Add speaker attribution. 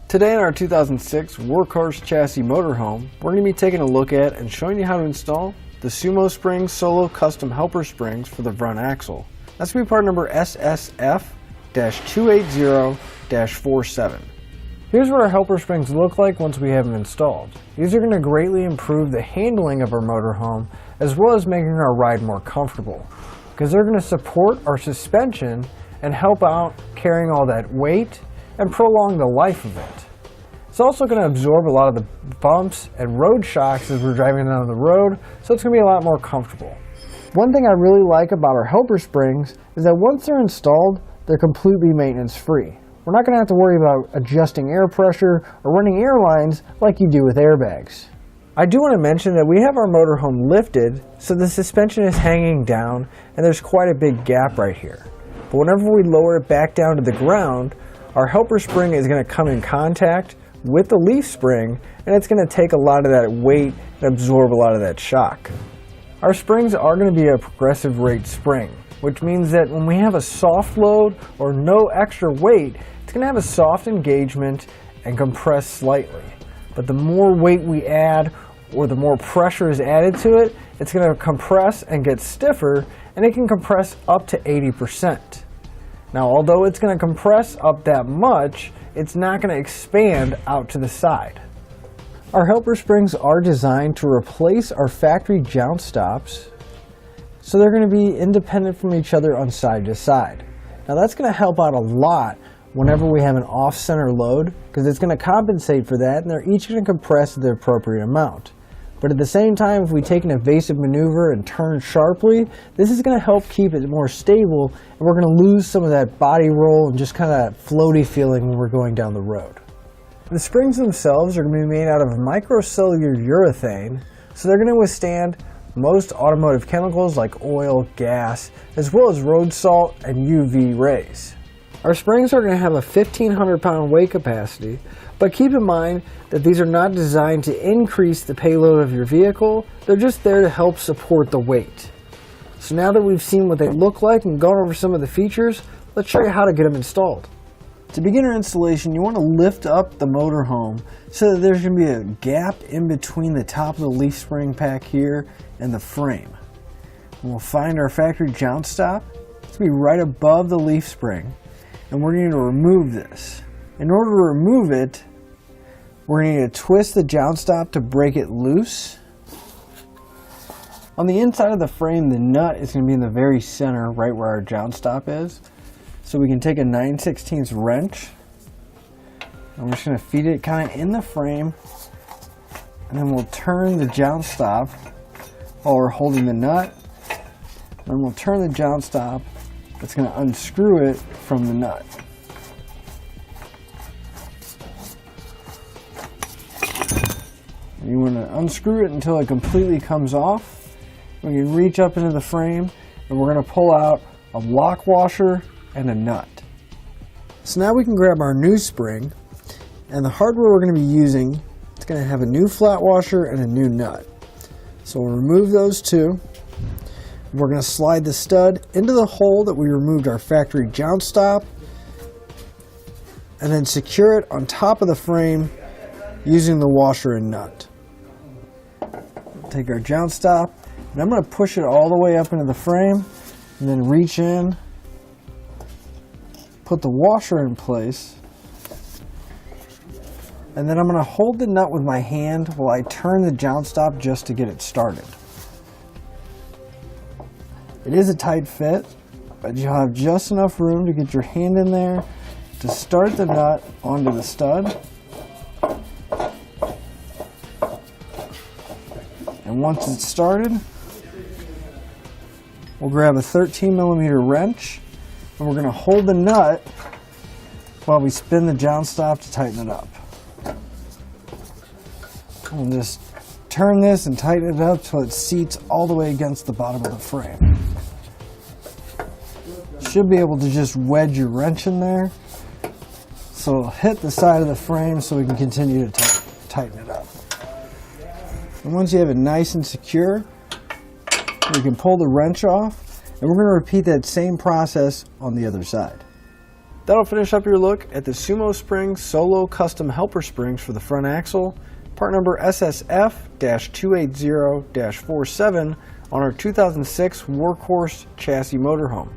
Speaker 1: Today in our 2006 Workhorse chassis motorhome, we're going to be taking a look at and showing you how to install the SumoSprings Solo Custom Helper Springs for the front axle. That's going to be part number SSF-280-47. Here's what our helper springs look like once we have them installed. These are going to greatly improve the handling of our motorhome as well as making our ride more comfortable, because they're going to support our suspension and help out carrying all that weight and prolong the life of it. It's also going to absorb a lot of the bumps and road shocks as we're driving down the road, so it's going to be a lot more comfortable. One thing I really like about our helper springs is that once they're installed, they're completely maintenance free. We're not going to have to worry about adjusting air pressure or running air lines like you do with airbags. I do want to mention that we have our motorhome lifted, so the suspension is hanging down and there's quite a big gap right here. But whenever we lower it back down to the ground, our helper spring is going to come in contact with the leaf spring, and it's going to take a lot of that weight and absorb a lot of that shock. Our springs are going to be a progressive rate spring, which means that when we have a soft load or no extra weight, it's going to have a soft engagement and compress slightly. But the more weight we add or the more pressure is added to it, it's going to compress and get stiffer, and it can compress up to 80%. Now, although it's going to compress up that much, it's not going to expand out to the side. Our helper springs are designed to replace our factory joust stops, so they're going to be independent from each other on side to side. Now, that's going to help out a lot whenever we have an off-center load, because it's going to compensate for that, and they're each going to compress the appropriate amount. But at the same time, if we take an evasive maneuver and turn sharply, this is going to help keep it more stable, and we're going to lose some of that body roll and just kind of that floaty feeling when we're going down the road. The springs themselves are going to be made out of microcellular urethane, so they're going to withstand most automotive chemicals like oil, gas, as well as road salt and UV rays. Our springs are going to have a 1,500 pound weight capacity, but keep in mind that these are not designed to increase the payload of your vehicle, they're just there to help support the weight. So now that we've seen what they look like and gone over some of the features, let's show you how to get them installed. To begin our installation, you want to lift up the motorhome so that there's going to be a gap in between the top of the leaf spring pack here and the frame. And we'll find our factory joust stop. It's going to be right above the leaf spring, and we're going to remove this. In order to remove it, we're going to need to twist the joust stop to break it loose. On the inside of the frame, the nut is going to be in the very center, right where our joust stop is. So we can take a 9/16 wrench, and we're just going to feed it kind of in the frame, and then we'll turn the joust stop while we're holding the nut. Then we'll turn the joust stop. It's going to unscrew it from the nut. You want to unscrew it until it completely comes off. We can reach up into the frame, and we're going to pull out a lock washer and a nut. So now we can grab our new spring, and the hardware we're going to be using, it's going to have a new flat washer and a new nut. So we'll remove those two. We're going to slide the stud into the hole that we removed our factory joust stop, and then secure it on top of the frame using the washer and nut. Take our joust stop, and I'm going to push it all the way up into the frame, and then reach in, put the washer in place, and then I'm going to hold the nut with my hand while I turn the joust stop just to get it started. It is a tight fit, but you'll have just enough room to get your hand in there to start the nut onto the stud. And once it's started, we'll grab a 13mm wrench, and we're going to hold the nut while we spin the joust stop to tighten it up. We'll just turn this and tighten it up till it seats all the way against the bottom of the frame. You should be able to just wedge your wrench in there, so it'll hit the side of the frame so we can continue to tighten it up. And once you have it nice and secure, we can pull the wrench off, and we're going to repeat that same process on the other side. That'll finish up your look at the SumoSprings Solo Custom Helper Springs for the front axle, part number SSF-280-47 on our 2006 Workhorse chassis motorhome.